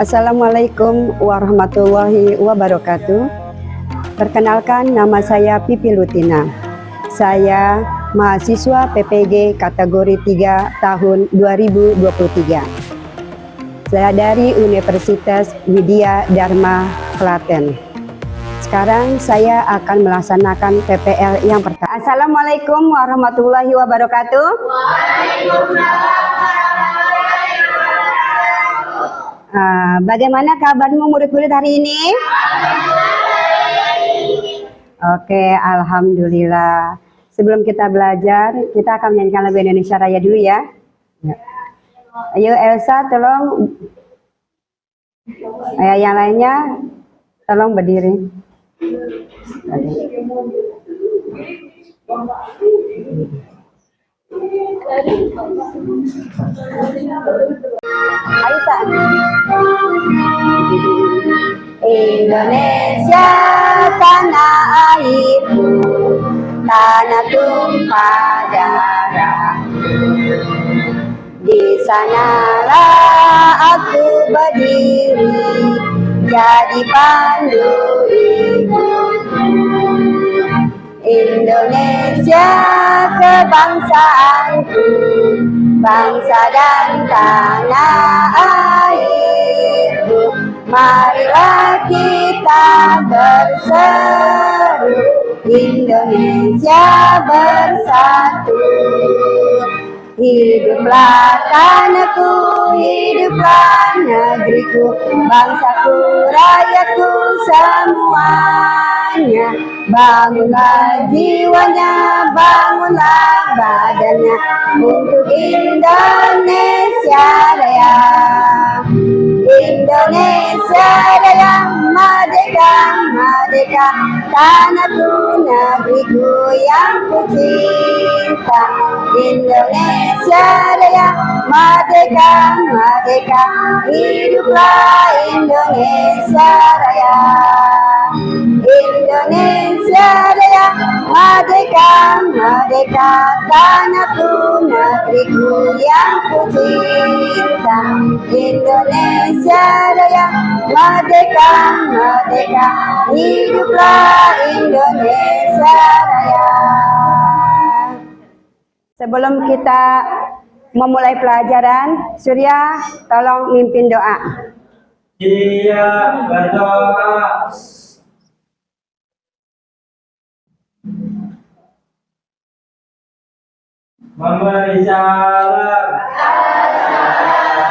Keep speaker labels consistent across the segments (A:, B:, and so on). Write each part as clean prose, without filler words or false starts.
A: Assalamualaikum warahmatullahi wabarakatuh. Perkenalkan, nama saya Pipi Lutina. Saya mahasiswa PPG kategori 3 tahun 2023. Saya dari Universitas Widya Dharma Klaten. Sekarang saya akan melaksanakan PPL yang pertama. Assalamualaikum warahmatullahi wabarakatuh. Bagaimana kabarmu murid-murid hari ini? Oke, alhamdulillah. Sebelum kita belajar, kita akan menyanyikan lagu Indonesia Raya dulu ya. Ayo Elsa, tolong. Yang lainnya, tolong berdiri. Aisyah. Indonesia tanah airku, tanah tumpah darahku. Di sanalah aku berdiri, jadi pandu ibuku. Indonesia kebangsaanku, bangsa dan tanah airku. Marilah kita berseru, Indonesia bersatu. Hiduplah tanahku, hiduplah negeriku, bangsaku, rakyatku semuanya. Bangunlah jiwanya, bangunlah badannya untuk Indonesia Raya. Indonesia Raya, merdeka, merdeka, tanahku, negeriku yang ku cinta. Indonesia Raya, merdeka, merdeka, hiduplah Indonesia Raya. Indonesia Raya, merdeka, merdeka, tanahku, negeriku yang ku cinta. Indonesia Raya, merdeka, merdeka, hiduplah Indonesia Raya. Sebelum kita memulai pelajaran, Surya tolong mimpin doa.
B: Dia berdoa. Memberi salam.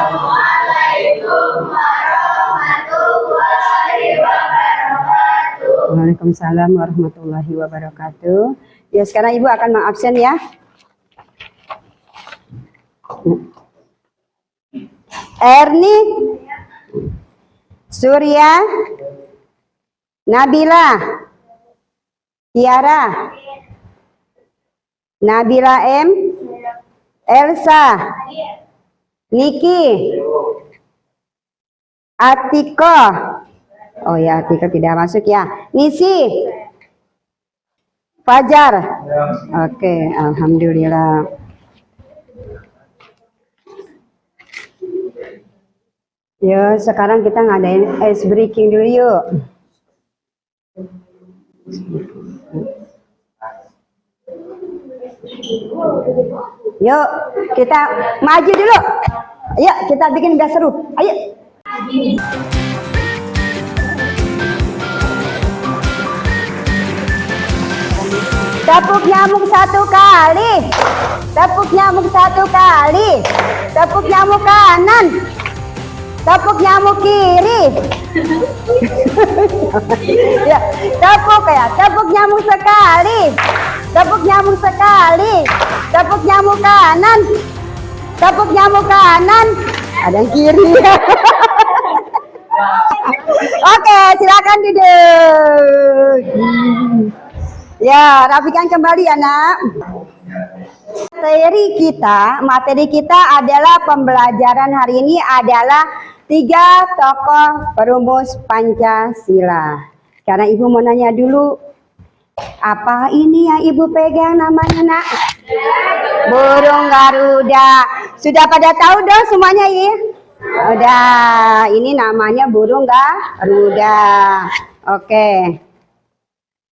C: Assalamualaikum warahmatullahi wabarakatuh.
A: Waalaikumsalam warahmatullahi wabarakatuh. Ya, sekarang Ibu akan mengabsen ya. Erni, Surya, Nabila, Tiara, Nabila M, Elsa, Niki, Atiko. Oh ya, Atiko tidak masuk ya. Nisi, Fajar. Oke, alhamdulillah. Yuk, sekarang kita ngadain ice breaking dulu yuk. Yuk, kita maju dulu. Ayo, kita bikin biar seru. Ayo. Tepuk nyamuk satu kali. Tepuk nyamuk satu kali. Tepuk nyamuk kanan. Tepuk nyamuk kiri. Ya, tepuk nyamuk sekali. Tepuk nyamuk sekali. Tepuk nyamuk kanan. Tepuk nyamuk kanan. Ada yang kiri. Oke, silakan duduk. Ya, rapikan kembali ya, Nak. Materi kita adalah pembelajaran hari ini adalah 3 tokoh perumus Pancasila. Sekarang Ibu mau nanya dulu, apa ini yang Ibu pegang namanya, Nak? Burung Garuda. Sudah pada tahu dong semuanya ya? Udah, ini namanya burung Garuda. Oke.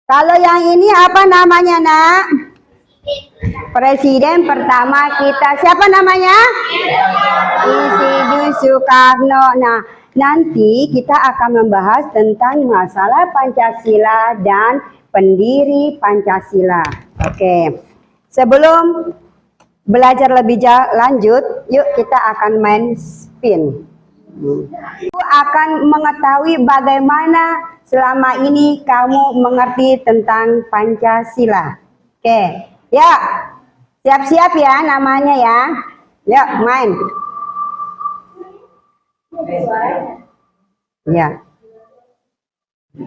A: Kalau yang ini apa namanya, Nak? Presiden pertama kita. Siapa namanya? Insinyur Soekarno. Nah, nanti kita akan membahas tentang masalah Pancasila dan pendiri Pancasila. Oke. Sebelum belajar lebih lanjut, yuk kita akan main spin. Aku akan mengetahui bagaimana selama ini kamu mengerti tentang Pancasila. Oke, ya, siap-siap ya namanya ya. Yuk, main. Ya.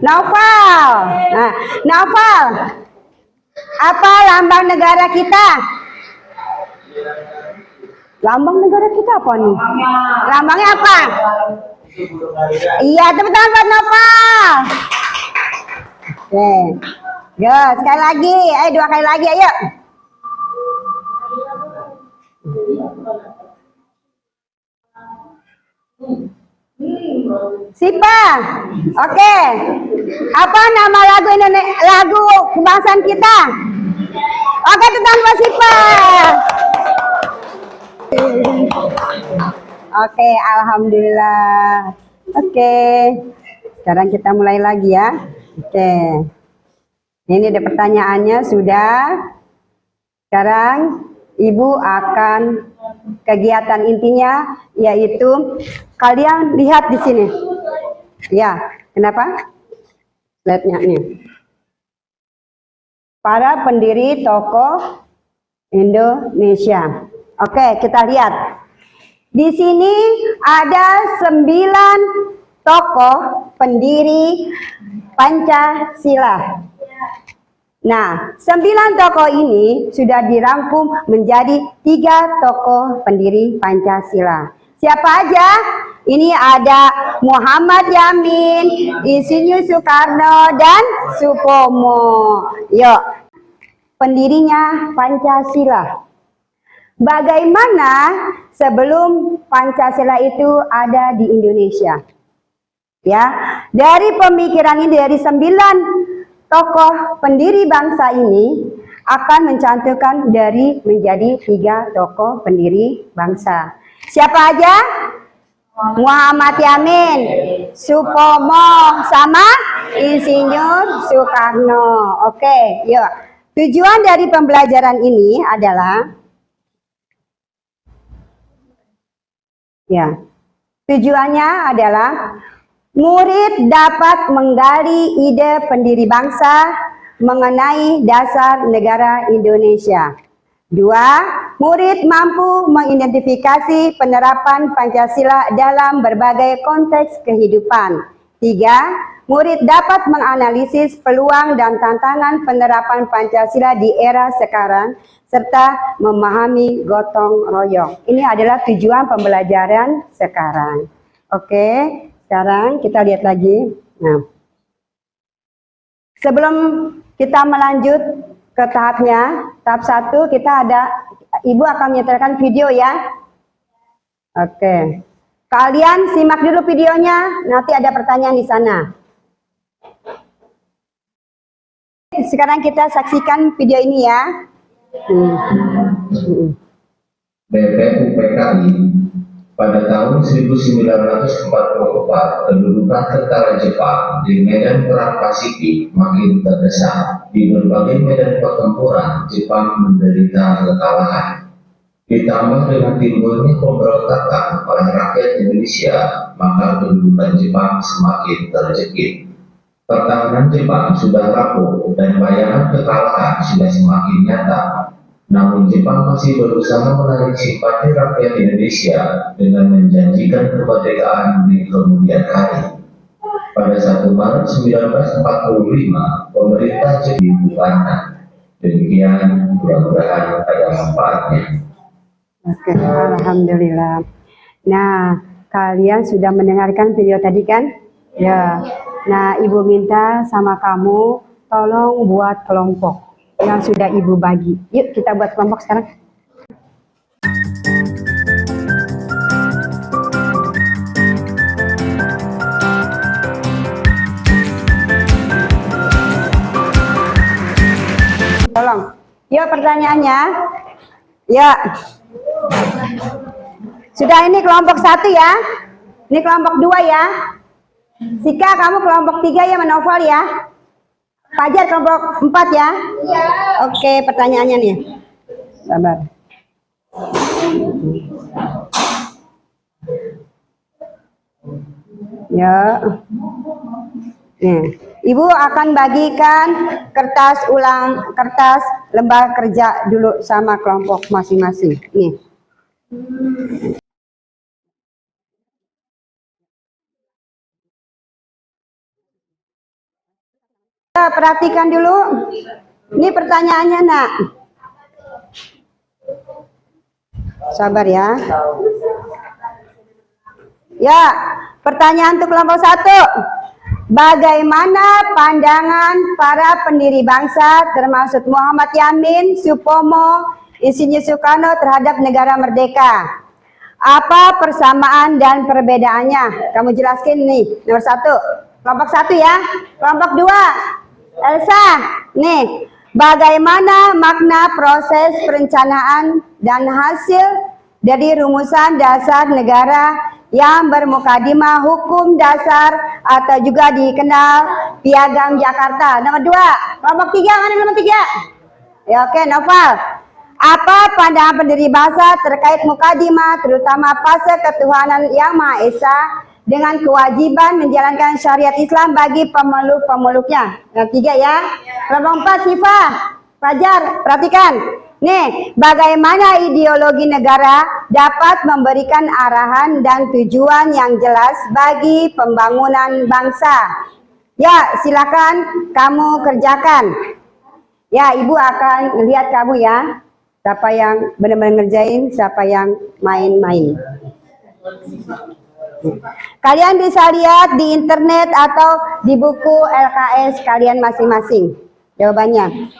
A: Naufal. Nah, Naufal. Apa lambang negara kita? Lambang negara kita apa nih? Lambangnya apa? Iya, tepuk tangan buat Naufal. Oke. Yo, sekali lagi. Ayo, 2 kali lagi, ayo. Sipa. Oke. Apa nama lagu lagu kebangsaan kita? Oke, tepuk tangan buat Sipa. Oke, alhamdulillah. Oke, sekarang kita mulai lagi ya. Oke, ini ada pertanyaannya sudah. Sekarang Ibu akan kegiatan intinya yaitu kalian lihat di sini. Ya, kenapa? Slide-nya nih. Para pendiri tokoh Indonesia. Oke, kita lihat. Di sini ada 9 tokoh pendiri Pancasila. Nah, 9 tokoh ini sudah dirangkum menjadi 3 tokoh pendiri Pancasila. Siapa aja? Ini ada Muhammad Yamin, Insinyur Soekarno, dan Supomo. Yuk, pendirinya Pancasila. Bagaimana sebelum Pancasila itu ada di Indonesia? Ya, dari pemikiran ini dari 9 tokoh pendiri bangsa ini akan mencantumkan dari menjadi 3 tokoh pendiri bangsa. Siapa aja? Muhammad Yamin, Supomo, sama Insinyur Soekarno. Oke, yuk. Tujuan dari pembelajaran ini adalah tujuannya adalah murid dapat menggali ide pendiri bangsa mengenai dasar negara Indonesia. 2. Murid mampu mengidentifikasi penerapan Pancasila dalam berbagai konteks kehidupan. 3. Murid dapat menganalisis peluang dan tantangan penerapan Pancasila di era sekarang, serta memahami gotong royong. Ini adalah tujuan pembelajaran sekarang. Oke, sekarang kita lihat lagi. Nah, sebelum kita melanjut ke tahapnya, tahap 1 kita ada, Ibu akan menyetelkan video ya. Oke, kalian simak dulu videonya, nanti ada pertanyaan di sana. Sekarang kita saksikan video ini ya.
D: BPUPKI pada tahun 1944 kedudukan tentara Jepang di medan perang Pasifik makin terdesak. Di berbagai medan pertempuran Jepang menderita kekalahan. Ditambah dengan timbulnya pemberontakan oleh rakyat Indonesia, maka kedudukan Jepang semakin terjepit. Pertahanan Jepang sudah rapuh dan bayangan kekalahan sudah semakin nyata. Namun Jepang masih berusaha menarik simpati rakyat Indonesia dengan menjanjikan kemerdekaan di kemudian hari. Pada 1 Maret 1945, pemerintah Jepang dibubarkan. Demikian, mudah-mudahan ada manfaatnya.
A: Oke, alhamdulillah. Nah, kalian sudah mendengarkan video tadi kan? Ya. Nah, Ibu minta sama kamu tolong buat kelompok yang sudah Ibu bagi. Yuk kita buat kelompok sekarang. Yuk pertanyaannya. Ya. Sudah, ini kelompok 1 ya. Ini kelompok 2 ya. Sika, kamu kelompok 3 ya, Manoval ya. Fajar kelompok 4 ya.
C: Iya.
A: Oke, pertanyaannya nih. Sabar. Ya. Nih, Ibu akan bagikan kertas lembar kerja dulu sama kelompok masing-masing. Nih. Ya, perhatikan dulu. Ini pertanyaannya, Nak. Sabar ya. Ya, pertanyaan untuk kelompok 1. Bagaimana pandangan para pendiri bangsa termasuk Muhammad Yamin, Supomo, Insinyur Soekarno terhadap negara merdeka? Apa persamaan dan perbedaannya? Kamu jelaskan nih, nomor 1. Kelompok 1 ya. Kelompok 2. Elsa, nih. Bagaimana makna proses perencanaan dan hasil dari rumusan dasar negara yang bermukadimah hukum dasar atau juga dikenal Piagam Jakarta? Nomor 2. Kelompok 3, mana nomor 3? Ya, oke, Noval. Apa pandangan pendiri bangsa terkait mukadimah, terutama fase ketuhanan Yang Maha Esa dengan kewajiban menjalankan syariat Islam bagi pemeluk-pemeluknya? Yang 3 ya. Kelompok 4, Siva, Fajar, perhatikan. Nih, bagaimana ideologi negara dapat memberikan arahan dan tujuan yang jelas bagi pembangunan bangsa? Ya, silakan kamu kerjakan. Ya, Ibu akan lihat kamu ya. Siapa yang benar-benar ngerjain, siapa yang main-main. Kalian bisa lihat di internet atau di buku LKS kalian masing-masing jawabannya.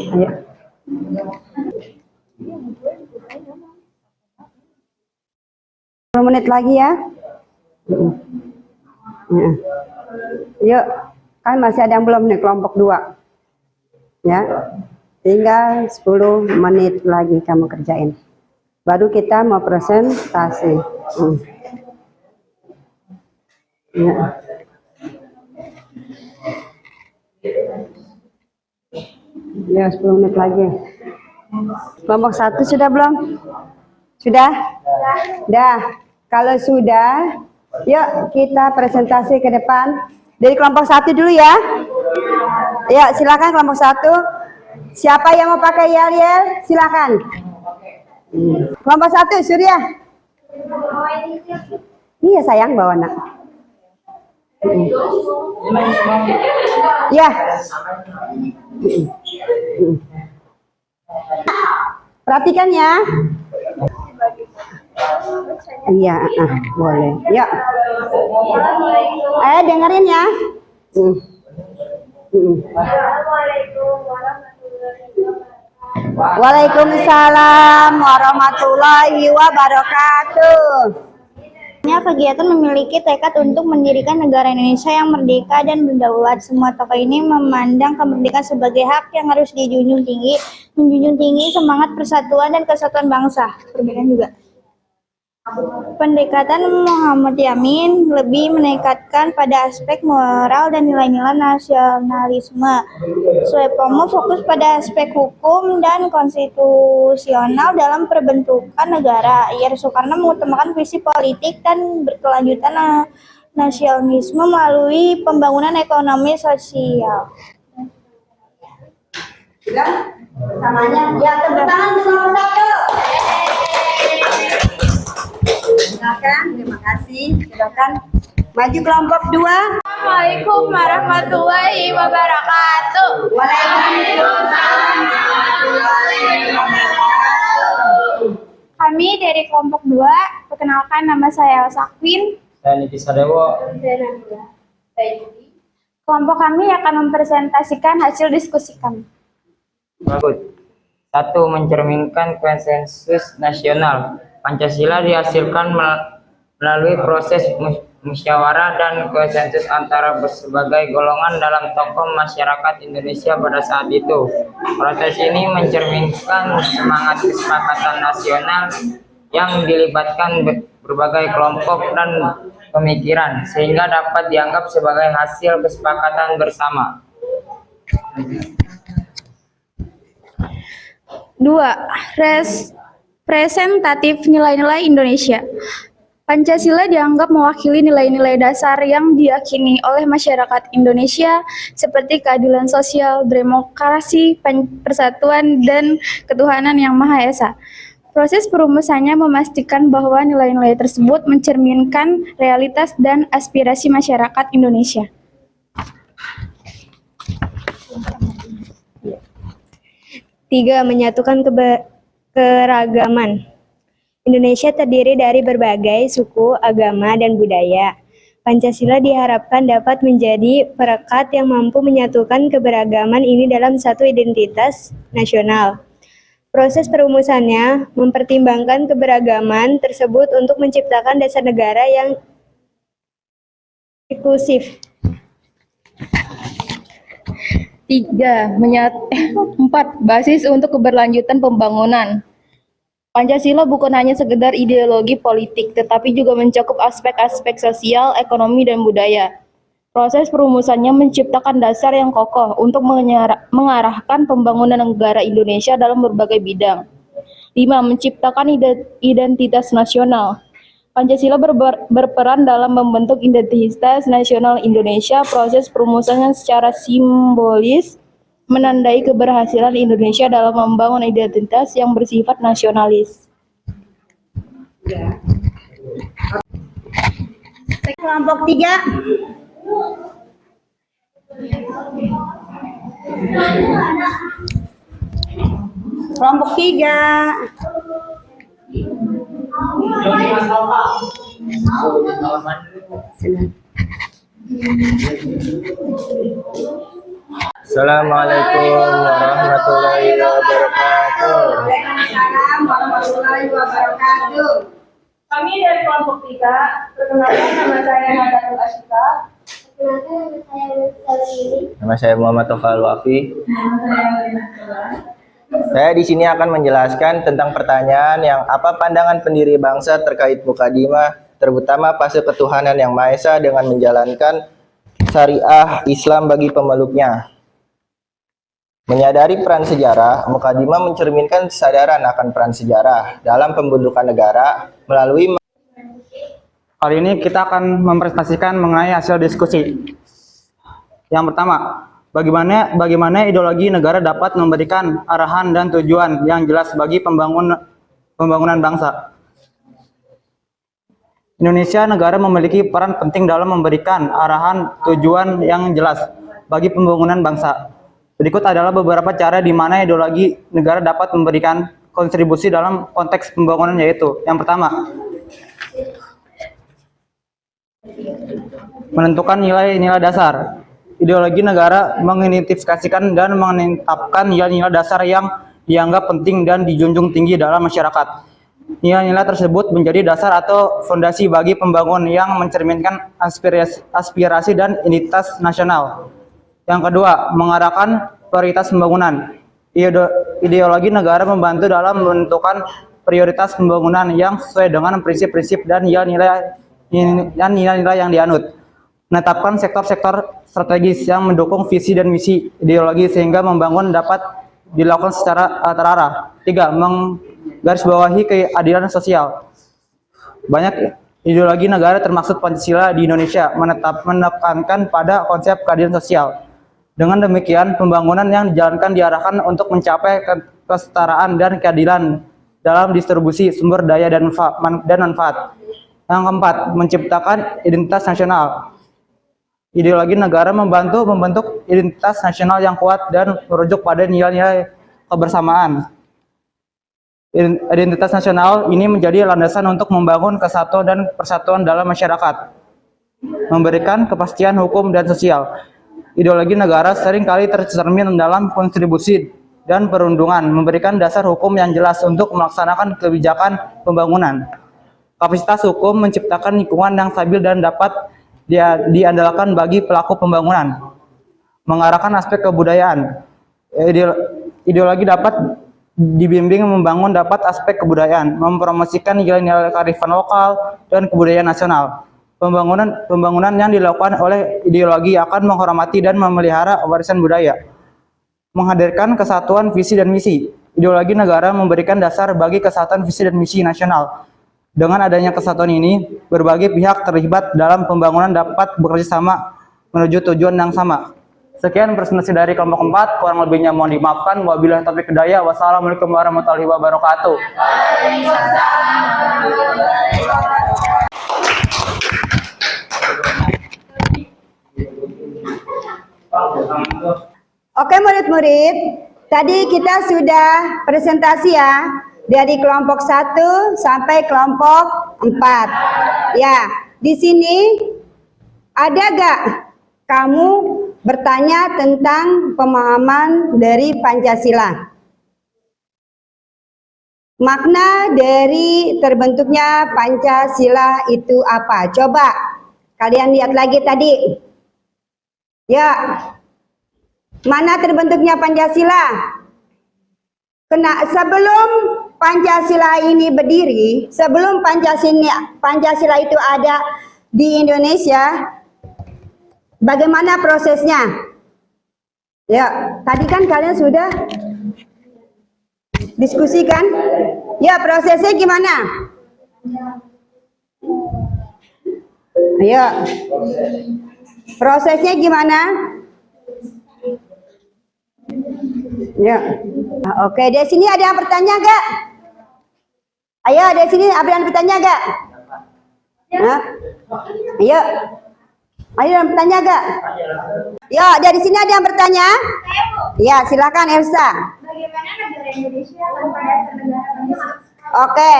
A: Ayo. 10 menit lagi ya. Yuk, kan masih ada yang belum nih kelompok 2. Ya. Tinggal 10 menit lagi kamu kerjain. Baru kita mau presentasi. Ya. Ya, 10 menit lagi. Kelompok 1 sudah belum? Sudah? Sudah. Kalau sudah, yuk kita presentasi ke depan. Dari kelompok 1 dulu ya. Ya, silakan kelompok 1. Siapa yang mau pakai yel-yel? Silakan. Kelompok 1, Surya. Iya sayang, bawa nak. Ya. Perhatikan ya. Iya, boleh. Yuk. Ayo dengerin ya. Waalaikumsalam warahmatullahi wabarakatuh.
E: Kegiatan memiliki tekad untuk mendirikan negara Indonesia yang merdeka dan berdaulat. Semua tokoh ini memandang kemerdekaan sebagai hak yang harus dijunjung tinggi, menjunjung tinggi semangat persatuan dan kesatuan bangsa. Perbedaan juga. Pendekatan Muhammad Yamin lebih menekankan pada aspek moral dan nilai-nilai nasionalisme. Supomo fokus pada aspek hukum dan konstitusional dalam perbentukan negara. Soekarno mengutamakan visi politik dan berkelanjutan nasionalisme melalui pembangunan ekonomi sosial.
A: Sudah? Samanya? Ya, tepuk tangan untuk nomor 1. Silakan, terima kasih. Silakan maju kelompok 2.
C: Assalamualaikum warahmatullahi wabarakatuh.
A: Waalaikumsalam warahmatullahi wabarakatuh.
E: Kami dari kelompok 2, perkenalkan nama saya Elsa Queen.
B: Saya Niki Sadewo.
C: Kelompok kami akan mempresentasikan hasil diskusi kami.
F: Bagus. 1. Mencerminkan konsensus nasional. Pancasila dihasilkan melalui proses musyawarah dan konsensus antara berbagai golongan dalam tokoh masyarakat Indonesia pada saat itu. Proses ini mencerminkan semangat kesepakatan nasional yang dilibatkan berbagai kelompok dan pemikiran, sehingga dapat dianggap sebagai hasil kesepakatan bersama.
C: 2. Representatif nilai-nilai Indonesia. Pancasila dianggap mewakili nilai-nilai dasar yang diyakini oleh masyarakat Indonesia seperti keadilan sosial, demokrasi, persatuan, dan ketuhanan yang Maha Esa. Proses perumusannya memastikan bahwa nilai-nilai tersebut mencerminkan realitas dan aspirasi masyarakat Indonesia.
G: 3. Menyatukan keragaman. Indonesia terdiri dari berbagai suku, agama, dan budaya. Pancasila diharapkan dapat menjadi perekat yang mampu menyatukan keberagaman ini dalam satu identitas nasional. Proses perumusannya mempertimbangkan keberagaman tersebut untuk menciptakan dasar negara yang inklusif.
H: 4. Basis untuk keberlanjutan pembangunan. Pancasila bukan hanya sekedar ideologi politik, tetapi juga mencakup aspek-aspek sosial, ekonomi, dan budaya. Proses perumusannya menciptakan dasar yang kokoh untuk mengarahkan pembangunan negara Indonesia dalam berbagai bidang. 5. Menciptakan identitas nasional. Pancasila berperan dalam membentuk identitas nasional Indonesia. Proses perumusannya secara simbolis menandai keberhasilan Indonesia dalam membangun identitas yang bersifat nasionalis.
A: Kelompok 3. Kelompok 3.
F: Assalamualaikum warahmatullahi wabarakatuh.
A: Waalaikumsalam warahmatullahi wabarakatuh.
C: Kami dari kelompok 3, perkenalkan nama saya Nadatul Asyika.
F: Nama saya Muhammad Tofal Wafi. Saya di sini akan menjelaskan tentang pertanyaan yang apa pandangan pendiri bangsa terkait mukadimah, terutama fase ketuhanan yang Maha Esa dengan menjalankan syariah Islam bagi pemeluknya. Menyadari peran sejarah, mukadimah mencerminkan kesadaran akan peran sejarah dalam pembentukan negara melalui.
B: Kali ini kita akan mempresentasikan mengenai hasil diskusi. Yang pertama, bagaimana ideologi negara dapat memberikan arahan dan tujuan yang jelas bagi pembangunan bangsa. Indonesia negara memiliki peran penting dalam memberikan arahan tujuan yang jelas bagi pembangunan bangsa. Berikut adalah beberapa cara di mana ideologi negara dapat memberikan kontribusi dalam konteks pembangunan, yaitu yang pertama, menentukan nilai-nilai dasar. Ideologi negara mengidentifikasikan dan menetapkan nilai-nilai dasar yang dianggap penting dan dijunjung tinggi dalam masyarakat. Nilai-nilai tersebut menjadi dasar atau fondasi bagi pembangunan yang mencerminkan aspirasi dan identitas nasional. Yang kedua, mengarahkan prioritas pembangunan. Ideologi negara membantu dalam menentukan prioritas pembangunan yang sesuai dengan prinsip-prinsip dan nilai-nilai yang dianut. Menetapkan sektor-sektor strategis yang mendukung visi dan misi ideologi sehingga membangun dapat dilakukan secara terarah. 3. Menggarisbawahi keadilan sosial. Banyak ideologi negara termasuk Pancasila di Indonesia menekankan pada konsep keadilan sosial. Dengan demikian, pembangunan yang dijalankan diarahkan untuk mencapai kesetaraan dan keadilan dalam distribusi sumber daya dan manfaat. Yang keempat, menciptakan identitas nasional. Ideologi negara membantu membentuk identitas nasional yang kuat dan merujuk pada nilai-nilai kebersamaan. Identitas nasional ini menjadi landasan untuk membangun kesatuan dan persatuan dalam masyarakat. memberikan kepastian hukum dan sosial. Ideologi negara seringkali tercermin dalam kontribusi dan perundungan, memberikan dasar hukum yang jelas untuk melaksanakan kebijakan pembangunan. Kapasitas hukum menciptakan lingkungan yang stabil dan dapat diandalkan bagi pelaku pembangunan. Mengarahkan aspek kebudayaan. Ideologi dapat dibimbing membangun dapat aspek kebudayaan, mempromosikan nilai-nilai kearifan lokal dan kebudayaan nasional. Pembangunan yang dilakukan oleh ideologi akan menghormati dan memelihara warisan budaya. Menghadirkan kesatuan visi dan misi. Ideologi negara memberikan dasar bagi kesatuan visi dan misi nasional. Dengan adanya kesatuan ini, berbagai pihak terlibat dalam pembangunan dapat bekerja sama menuju tujuan yang sama. Sekian presentasi dari kelompok 4, kurang lebihnya mohon dimaafkan. Wabillahi taufiq hidayah. Wassalamualaikum warahmatullahi wabarakatuh.
A: Oke murid-murid, tadi kita sudah presentasi ya, dari kelompok 1 sampai kelompok 4. Ya, di sini ada gak kamu bertanya tentang pemahaman dari Pancasila? Makna dari terbentuknya Pancasila itu apa? Coba kalian lihat lagi tadi. Ya, mana terbentuknya Pancasila? Sebelum Pancasila ini berdiri, sebelum Pancasila itu ada di Indonesia, bagaimana prosesnya? Ya, tadi kan kalian sudah diskusikan. Ya, prosesnya gimana? Ayo. Prosesnya gimana? Ya. Oke, di sini ada yang bertanya gak? Ayo, di sini ada yang bertanya gak? Nah, ayo. Ayo yang bertanya gak? Ya, dari sini ada yang bertanya? Ya, silakan Elsa.
C: Bagaimana negara Indonesia tanpa dasar negara?
A: Oke.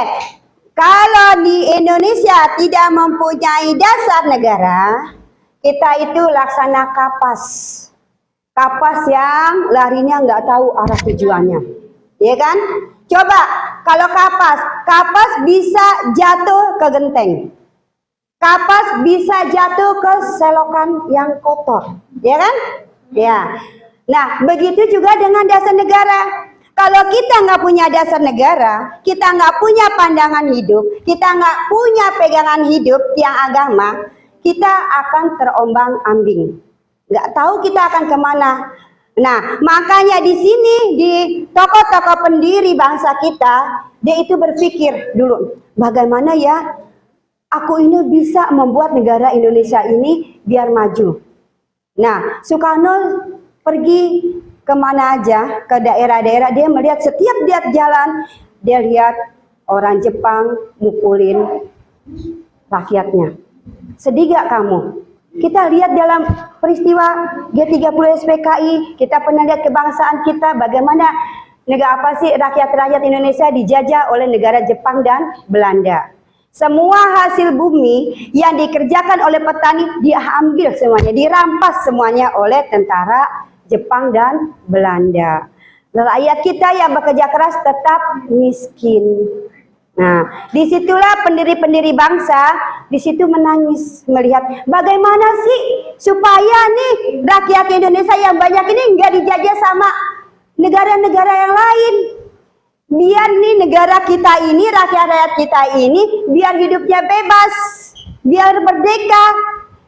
A: Kalau di Indonesia tidak mempunyai dasar negara, kita itu laksana kapas. Kapas yang larinya nggak tahu arah tujuannya, ya kan? Coba kalau kapas bisa jatuh ke genteng, kapas bisa jatuh ke selokan yang kotor, ya kan? Ya. Nah, begitu juga dengan dasar negara. Kalau kita nggak punya dasar negara, kita nggak punya pandangan hidup, kita nggak punya pegangan hidup yang agama, kita akan terombang-ambing. Nggak tahu kita akan kemana. Nah, makanya di sini, di tokoh-tokoh pendiri bangsa kita, dia itu berpikir dulu, bagaimana ya aku ini bisa membuat negara Indonesia ini biar maju. Nah, Soekarno pergi kemana aja, ke daerah-daerah, dia melihat setiap dia jalan, dia lihat orang Jepang mukulin rakyatnya. Sedih gak kamu? Kita lihat dalam peristiwa G30 SPKI, kita pernah lihat kebangsaan kita, bagaimana negara apa sih rakyat-rakyat Indonesia dijajah oleh negara Jepang dan Belanda. Semua hasil bumi yang dikerjakan oleh petani diambil semuanya, dirampas semuanya oleh tentara Jepang dan Belanda. Rakyat kita yang bekerja keras tetap miskin. Nah, disitulah pendiri-pendiri bangsa di situ menangis melihat bagaimana sih supaya nih rakyat Indonesia yang banyak ini nggak dijajah sama negara-negara yang lain. Biar nih negara kita ini, rakyat-rakyat kita ini biar hidupnya bebas, biar merdeka,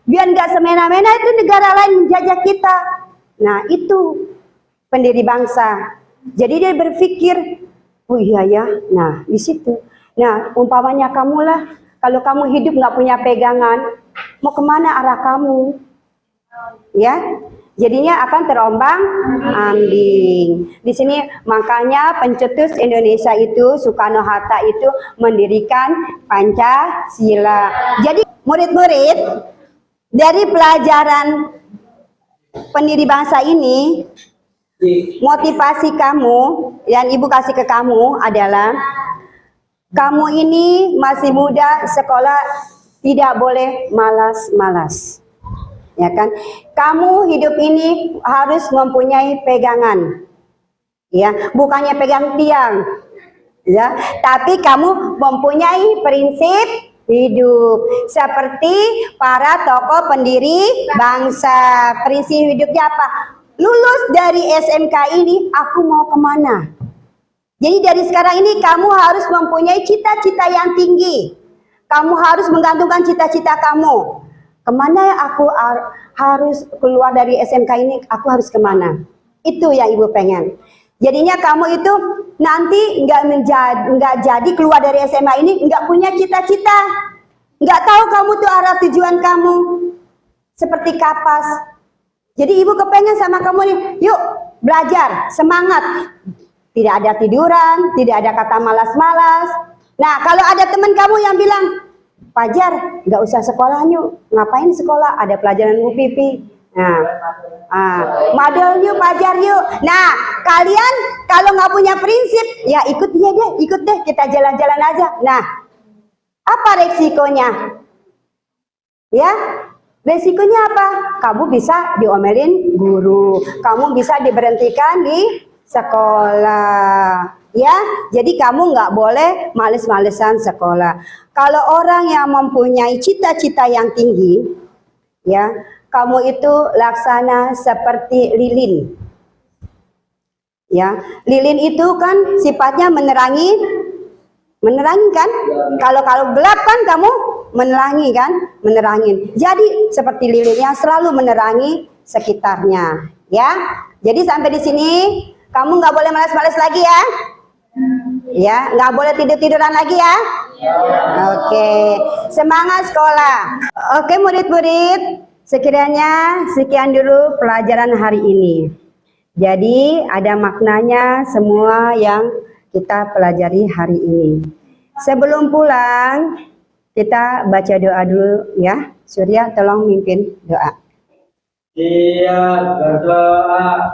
A: biar nggak semena-mena itu negara lain menjajah kita. Nah, itu pendiri bangsa. Jadi dia berpikir, oh iya ya, nah di situ. Nah, umpamanya kamulah, kalau kamu hidup nggak punya pegangan, mau kemana arah kamu? Ya, jadinya akan terombang-ambing. Di sini makanya pencetus Indonesia itu, Soekarno-Hatta itu mendirikan Pancasila. Jadi murid-murid dari pelajaran pendiri bangsa ini, motivasi kamu yang ibu kasih ke kamu adalah kamu ini masih muda, sekolah tidak boleh malas-malas. Ya kan? Kamu hidup ini harus mempunyai pegangan. Ya, bukannya pegang tiang. Ya, tapi kamu mempunyai prinsip hidup seperti para tokoh pendiri bangsa. Prinsip hidupnya apa? Lulus dari SMK ini aku mau kemana? Jadi dari sekarang ini kamu harus mempunyai cita-cita yang tinggi. Kamu harus menggantungkan cita-cita kamu. Kemana aku harus keluar dari SMK ini, aku harus kemana? Itu yang ibu pengen. Jadinya kamu itu nanti nggak jadi keluar dari SMA ini nggak punya cita-cita, nggak tahu kamu tuh arah tujuan kamu seperti kapas. Jadi ibu kepengen sama kamu nih, yuk belajar, semangat. Tidak ada tiduran, tidak ada kata malas-malas. Nah kalau ada teman kamu yang bilang, Fajar nggak usah sekolah yuk, ngapain sekolah? Ada pelajaran UPP. Nah, madel yuk, Fajar yuk. Nah, kalian kalau nggak punya prinsip, ya ikut deh, kita jalan-jalan aja. Nah, apa resikonya? Ya, resikonya apa? Kamu bisa diomelin guru, kamu bisa diberhentikan di sekolah. Ya, jadi kamu nggak boleh males-malesan sekolah. Kalau orang yang mempunyai cita-cita yang tinggi, ya, kamu itu laksana seperti lilin. Ya, lilin itu kan sifatnya menerangi kan? Kalau gelap kan kamu menerangi kan? Menerangi. Jadi seperti lilin yang selalu menerangi sekitarnya, ya. Jadi sampai di sini kamu nggak boleh malas-malas lagi ya. Ya, nggak boleh tidur-tiduran lagi ya. Oke, semangat sekolah. Oke murid-murid, sekiranya sekian dulu pelajaran hari ini. Jadi ada maknanya semua yang kita pelajari hari ini. Sebelum pulang, kita baca doa dulu ya. Surya tolong mimpin doa.
B: Siap berdoa.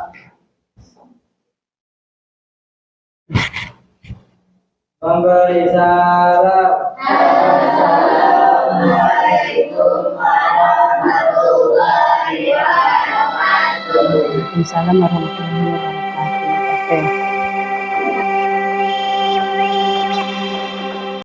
B: Memberi salam. Assalamualaikum warahmatullahi wabarakatuh.
A: Waalaikumsalam warahmatullahi wabarakatuh. Oke.